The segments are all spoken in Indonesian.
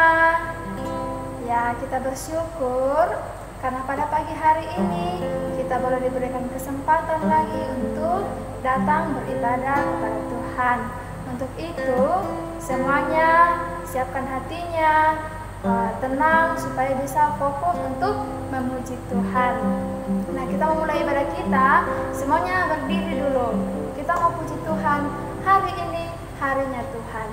semua. Ya, kita bersyukur karena pada pagi hari ini kita boleh diberikan kesempatan lagi untuk datang beribadah kepada Tuhan. Untuk itu, semuanya siapkan hatinya, tenang supaya bisa fokus untuk memuji Tuhan. Nah, kita mau mulai ibadah kita, semuanya berdiri dulu. Kita mau puji Tuhan, hari ini harinya Tuhan.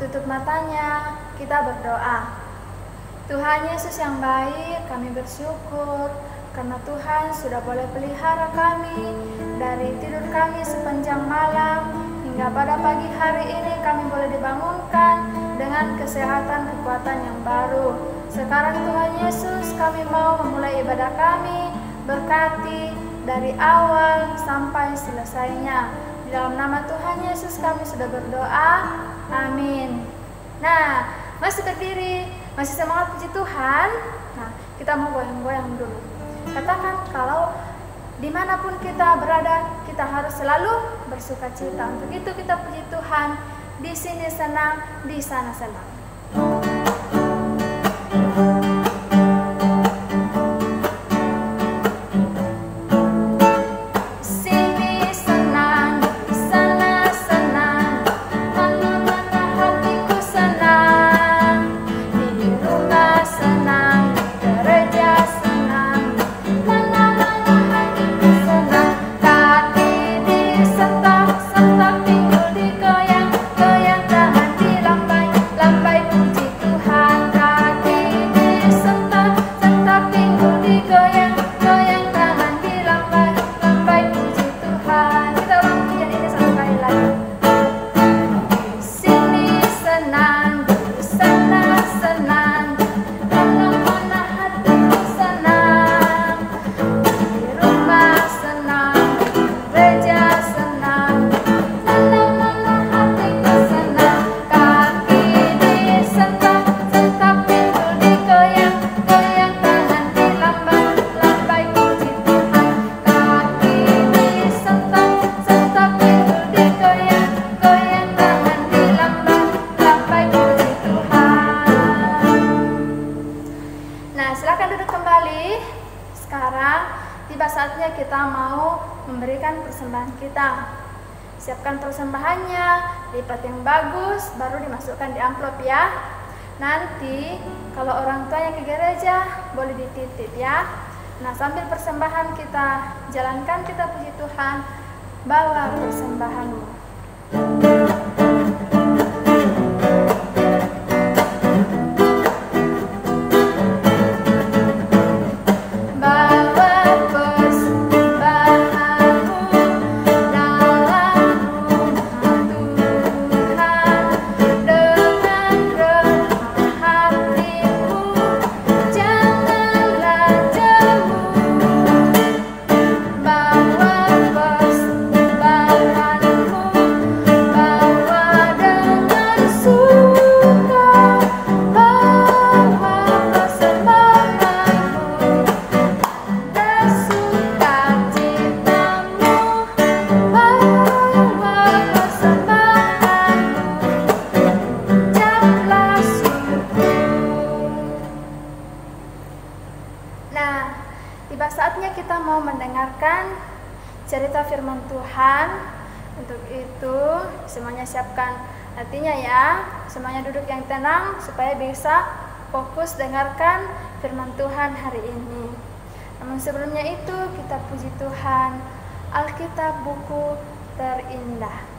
Tutup matanya, kita berdoa. Tuhan Yesus yang baik, kami bersyukur karena Tuhan sudah boleh pelihara kami dari tidur kami sepanjang malam hingga pada pagi hari ini kami boleh dibangunkan dengan kesehatan kekuatan yang baru. Sekarang Tuhan Yesus, kami mau memulai ibadah kami, berkati dari awal sampai selesainya. Di dalam nama Tuhan Yesus kami sudah berdoa. Amin. Nah, masih berdiri, masih semangat puji Tuhan. Nah, kita mau goyang-goyang dulu. Katakan kalau dimanapun kita berada, kita harus selalu bersuka cita. Untuk itu kita puji Tuhan. Di sini senang, di sana senang. Saatnya kita mau memberikan persembahan kita. Siapkan persembahannya, lipat yang bagus, baru dimasukkan di amplop ya. Nanti kalau orang tuanya ke gereja boleh dititip ya. Nah, sambil persembahan kita jalankan, kita puji Tuhan, bawa persembahanmu. Bawa cerita firman Tuhan. Untuk itu semuanya siapkan hatinya ya, semuanya duduk yang tenang supaya bisa fokus dengarkan firman Tuhan hari ini. Namun sebelumnya itu kita puji Tuhan. Alkitab buku terindah.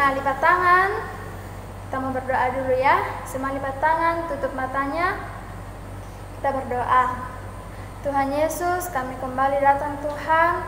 Lipat tangan. Kita mau berdoa dulu ya. Semua lipat tangan, tutup matanya. Kita berdoa. Tuhan Yesus, kami kembali datang Tuhan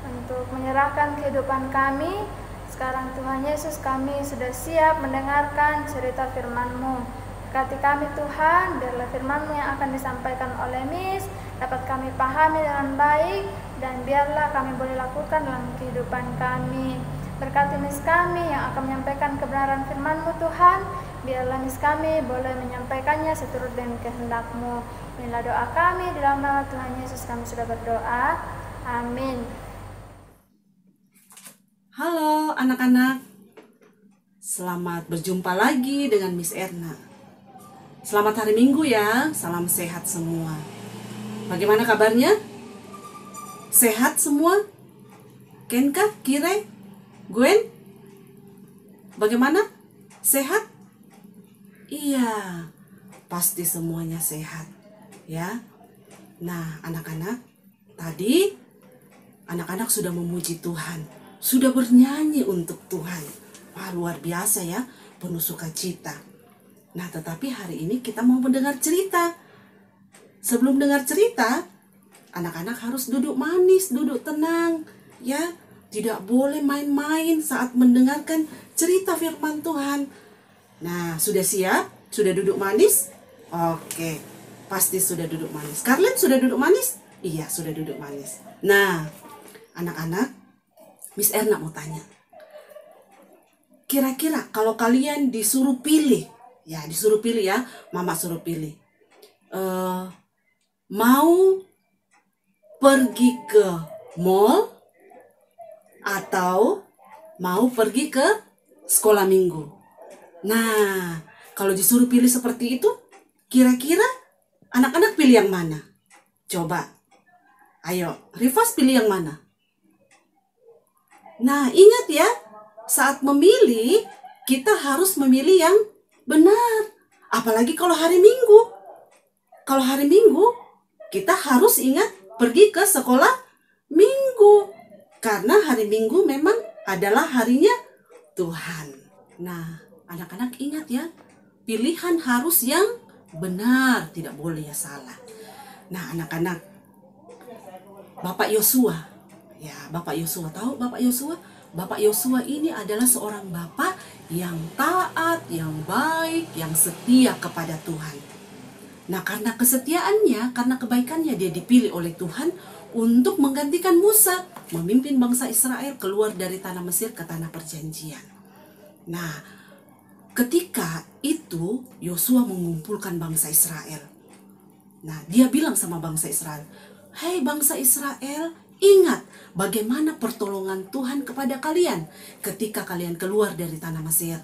untuk menyerahkan kehidupan kami. Sekarang Tuhan Yesus, kami sudah siap mendengarkan cerita firman-Mu. Berkati kami Tuhan, biarlah firman-Mu yang akan disampaikan oleh Miss dapat kami pahami dengan baik, dan biarlah kami boleh lakukan dalam kehidupan kami. Berkati Miss kami yang akan menyampaikan kebenaran firman-Mu Tuhan. Biarlah Miss kami boleh menyampaikannya seturut dengan kehendak-Mu. Inilah doa kami, di dalam nama Tuhan Yesus kami sudah berdoa. Amin. Halo anak-anak, selamat berjumpa lagi dengan Miss Erna. Selamat hari Minggu ya, salam sehat semua. Bagaimana kabarnya? Sehat semua? Kenka, Kire, Gwen? Bagaimana? Sehat? Iya, pasti semuanya sehat ya. Nah anak-anak, tadi anak-anak sudah memuji Tuhan, sudah bernyanyi untuk Tuhan. Wah, luar biasa ya, penuh sukacita. Nah tetapi hari ini kita mau mendengar cerita. Sebelum dengar cerita, anak-anak harus duduk manis, duduk tenang ya. Tidak boleh main-main saat mendengarkan cerita firman Tuhan. Nah, sudah siap? Sudah duduk manis? Oke, pasti sudah duduk manis. Karlen sudah duduk manis? Iya, sudah duduk manis. Nah, anak-anak, Miss Erna mau tanya. Kira-kira kalau kalian disuruh pilih, ya disuruh pilih ya, Mama suruh pilih. Mau pergi ke mall atau mau pergi ke sekolah minggu? Nah, kalau disuruh pilih seperti itu, kira-kira anak-anak pilih yang mana? Coba, ayo, Rifas pilih yang mana? Nah, ingat ya, saat memilih, kita harus memilih yang benar. Apalagi kalau hari Minggu. Kalau hari Minggu, kita harus ingat pergi ke sekolah Minggu. Karena hari Minggu memang adalah harinya Tuhan. Nah, anak-anak ingat ya, pilihan harus yang benar, tidak boleh ya salah. Nah, anak-anak, Bapak Yosua, ya Bapak Yosua, tahu Bapak Yosua? Bapak Yosua ini adalah seorang bapak yang taat, yang baik, yang setia kepada Tuhan. Nah, karena kesetiaannya, karena kebaikannya, dia dipilih oleh Tuhan untuk menggantikan Musa, memimpin bangsa Israel keluar dari tanah Mesir ke tanah perjanjian. Nah, ketika itu Yosua mengumpulkan bangsa Israel. Nah, dia bilang sama bangsa Israel, "Hei bangsa Israel, ingat bagaimana pertolongan Tuhan kepada kalian ketika kalian keluar dari tanah Mesir.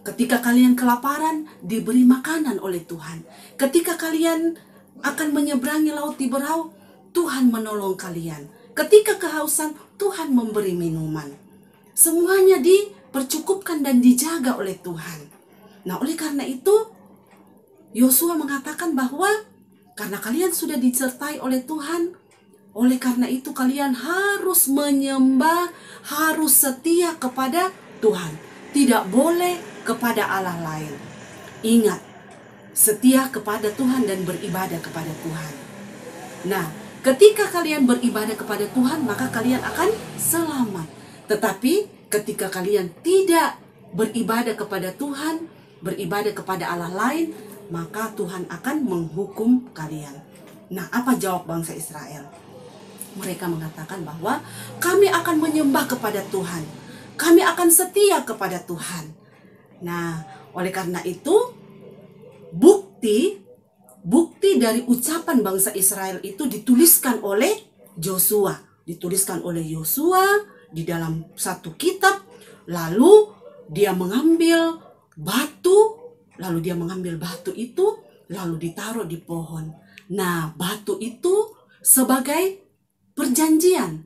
Ketika kalian kelaparan, diberi makanan oleh Tuhan. Ketika kalian akan menyeberangi laut Tiberau, Tuhan menolong kalian. Ketika kehausan, Tuhan memberi minuman. Semuanya dipercukupkan dan dijaga oleh Tuhan. Nah, oleh karena itu, Yosua mengatakan bahwa karena kalian sudah disertai oleh Tuhan, oleh karena itu kalian harus menyembah, harus setia kepada Tuhan. Tidak boleh kepada Allah lain. Ingat, setia kepada Tuhan dan beribadah kepada Tuhan. Nah, ketika kalian beribadah kepada Tuhan, maka kalian akan selamat. Tetapi ketika kalian tidak beribadah kepada Tuhan, beribadah kepada Allah lain, maka Tuhan akan menghukum kalian. Nah, apa jawab bangsa Israel? Mereka mengatakan bahwa kami akan menyembah kepada Tuhan. Kami akan setia kepada Tuhan. Nah, oleh karena itu, bukti dari ucapan bangsa Israel itu dituliskan oleh Yosua. Dituliskan oleh Yosua di dalam satu kitab. Lalu dia mengambil batu. Lalu dia mengambil batu itu, lalu ditaruh di pohon. Nah, batu itu sebagai perjanjian,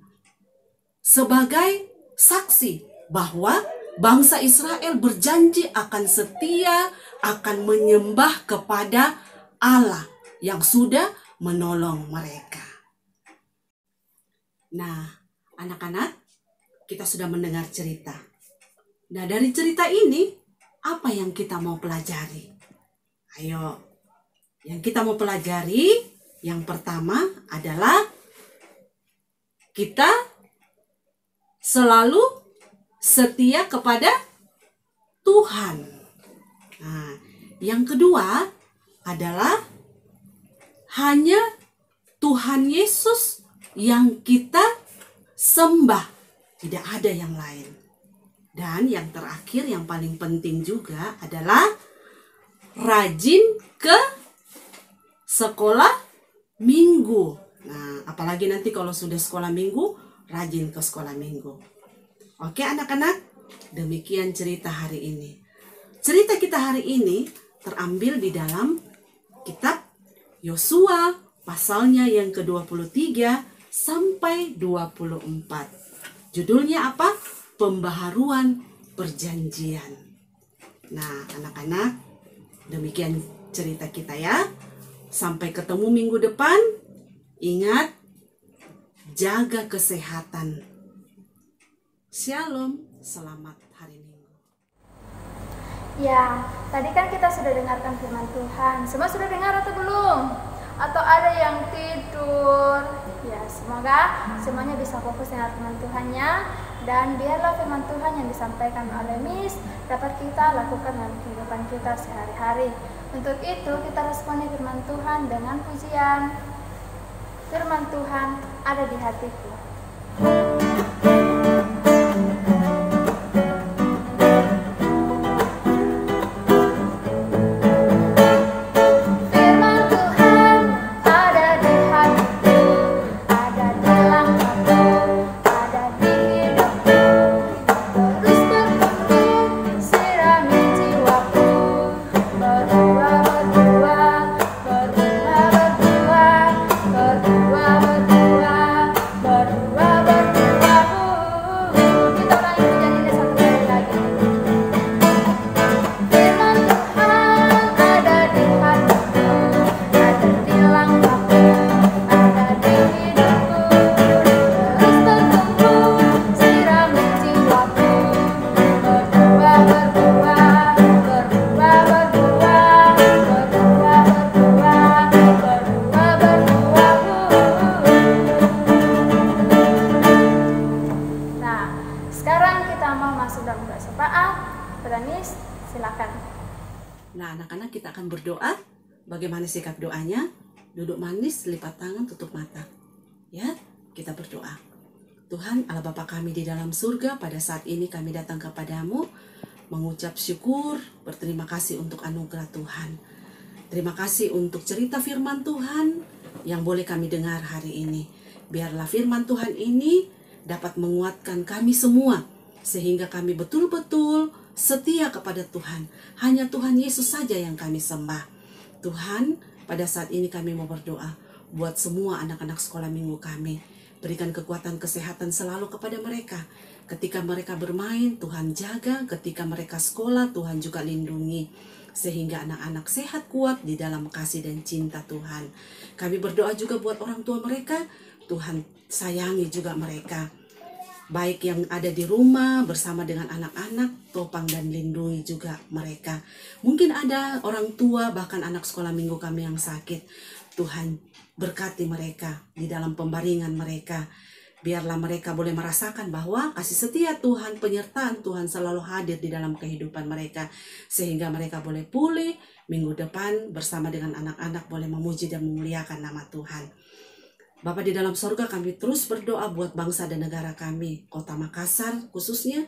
sebagai saksi bahwa bangsa Israel berjanji akan setia, akan menyembah kepada Allah yang sudah menolong mereka. Nah, anak-anak, kita sudah mendengar cerita. Nah, dari cerita ini, apa yang kita mau pelajari? Ayo, yang kita mau pelajari yang pertama adalah kita selalu setia kepada Tuhan. Nah, yang kedua adalah hanya Tuhan Yesus yang kita sembah, tidak ada yang lain. Dan yang terakhir, yang paling penting juga adalah rajin ke sekolah minggu. Nah, apalagi nanti kalau sudah sekolah minggu, rajin ke sekolah minggu. Oke anak-anak, demikian cerita hari ini. Cerita kita hari ini terambil di dalam kitab Yosua, pasalnya yang ke-23 sampai 24. Judulnya apa? Pembaharuan perjanjian. Nah, anak-anak, demikian cerita kita ya. Sampai ketemu minggu depan. Ingat, jaga kesehatan. Shalom, selamat hari Minggu. Ya, tadi kan kita sudah dengarkan firman Tuhan. Semua sudah dengar atau belum? Atau ada yang tidur? Ya, semoga semuanya bisa fokus dengan firman Tuhannya. Dan biarlah firman Tuhan yang disampaikan oleh Miss dapat kita lakukan dalam kehidupan kita sehari-hari. Untuk itu kita responi firman Tuhan dengan pujian. Firman Tuhan ada di hatiku. Nah, anak-anak, kita akan berdoa. Bagaimana sikap doanya? Duduk manis, lipat tangan, tutup mata. Ya, kita berdoa. Tuhan, Allah Bapa kami di dalam surga, pada saat ini kami datang kepadamu, mengucap syukur, berterima kasih untuk anugerah Tuhan. Terima kasih untuk cerita firman Tuhan yang boleh kami dengar hari ini. Biarlah firman Tuhan ini dapat menguatkan kami semua, sehingga kami betul-betul setia kepada Tuhan. Hanya Tuhan Yesus saja yang kami sembah. Tuhan, pada saat ini kami mau berdoa buat semua anak-anak sekolah minggu kami. Berikan kekuatan kesehatan selalu kepada mereka. Ketika mereka bermain, Tuhan jaga. Ketika mereka sekolah, Tuhan juga lindungi. Sehingga anak-anak sehat kuat di dalam kasih dan cinta Tuhan. Kami berdoa juga buat orang tua mereka. Tuhan sayangi juga mereka. Baik yang ada di rumah bersama dengan anak-anak, topang dan lindungi juga mereka. Mungkin ada orang tua bahkan anak sekolah minggu kami yang sakit. Tuhan berkati mereka di dalam pembaringan mereka. Biarlah mereka boleh merasakan bahwa kasih setia Tuhan, penyertaan Tuhan selalu hadir di dalam kehidupan mereka. Sehingga mereka boleh pulih minggu depan bersama dengan anak-anak boleh memuji dan memuliakan nama Tuhan. Bapa di dalam sorga, kami terus berdoa buat bangsa dan negara kami, Kota Makassar khususnya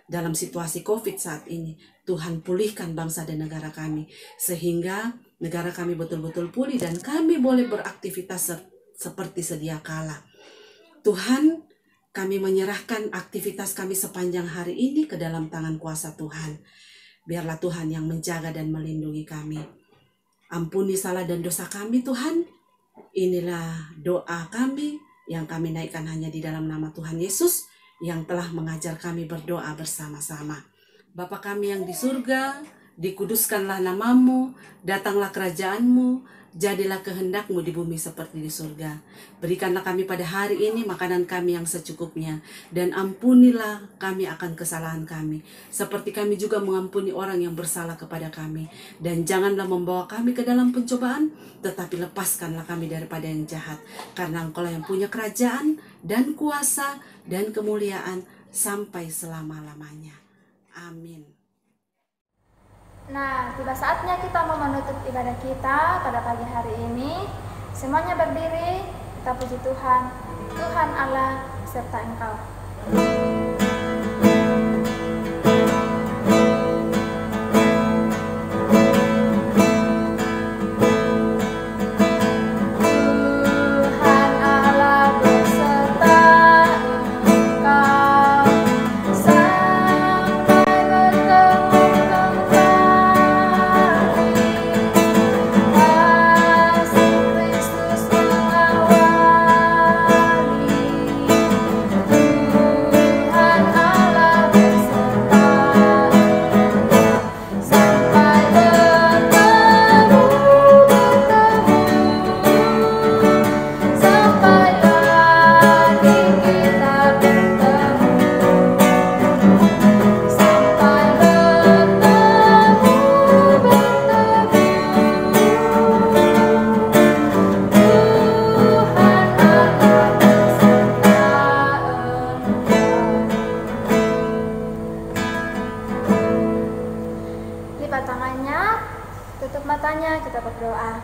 dalam situasi COVID saat ini. Tuhan pulihkan bangsa dan negara kami, sehingga negara kami betul-betul pulih dan kami boleh beraktivitas seperti sedia kala. Tuhan, kami menyerahkan aktivitas kami sepanjang hari ini ke dalam tangan kuasa Tuhan. Biarlah Tuhan yang menjaga dan melindungi kami. Ampuni salah dan dosa kami Tuhan. Inilah doa kami yang kami naikkan hanya di dalam nama Tuhan Yesus yang telah mengajar kami berdoa bersama-sama. Bapa kami yang di surga, dikuduskanlah namamu, datanglah kerajaanmu, jadilah kehendakmu di bumi seperti di surga. Berikanlah kami pada hari ini makanan kami yang secukupnya, dan ampunilah kami akan kesalahan kami, seperti kami juga mengampuni orang yang bersalah kepada kami. Dan janganlah membawa kami ke dalam pencobaan, tetapi lepaskanlah kami daripada yang jahat. Karena Engkau yang punya kerajaan dan kuasa dan kemuliaan sampai selama-lamanya. Amin. Nah, tiba saatnya kita mau menutup ibadah kita pada pagi hari ini. Semuanya berdiri, kita puji Tuhan. Tuhan Allah serta Engkau. Tutup matanya, kita berdoa.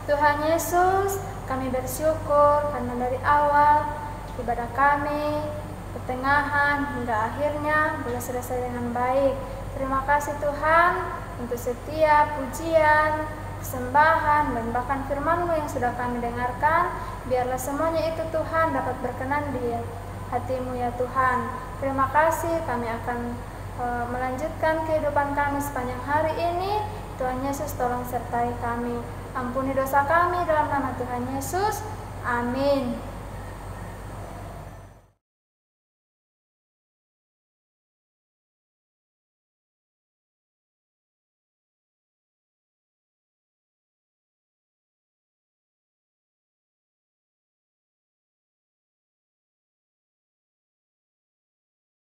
Tuhan Yesus, kami bersyukur karena dari awal ibadah kami, pertengahan hingga akhirnya boleh selesai dengan baik. Terima kasih Tuhan untuk setiap pujian, persembahan, dan bahkan firman-Mu yang sudah kami dengarkan. Biarlah semuanya itu Tuhan dapat berkenan di hati-Mu ya Tuhan. Terima kasih, kami akan melanjutkan kehidupan kami sepanjang hari ini. Tuhan Yesus tolong sertai kami. Ampuni dosa kami dalam nama Tuhan Yesus. Amin.